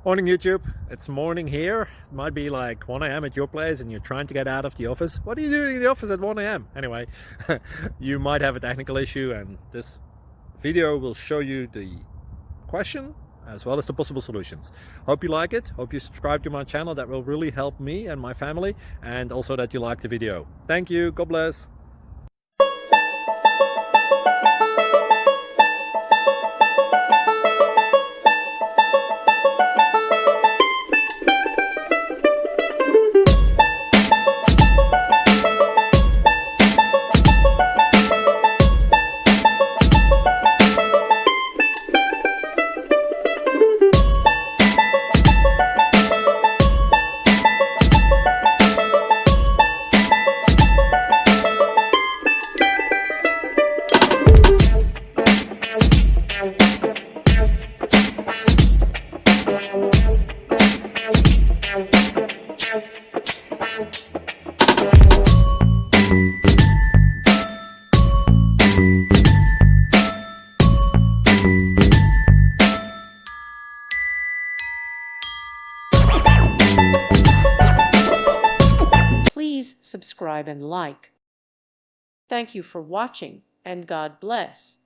Morning YouTube, it's morning here. It might be like 1 a.m. at your place and you're trying to get out of the office. What are you doing in the office at 1 a.m.? Anyway, you might have a technical issue and this video will show you the question as well as the possible solutions. Hope you like it, hope you subscribe to my channel. That will really help me and my family, and also that you like the video. Thank you, God bless. Please subscribe and like. Thank you for watching, and God bless.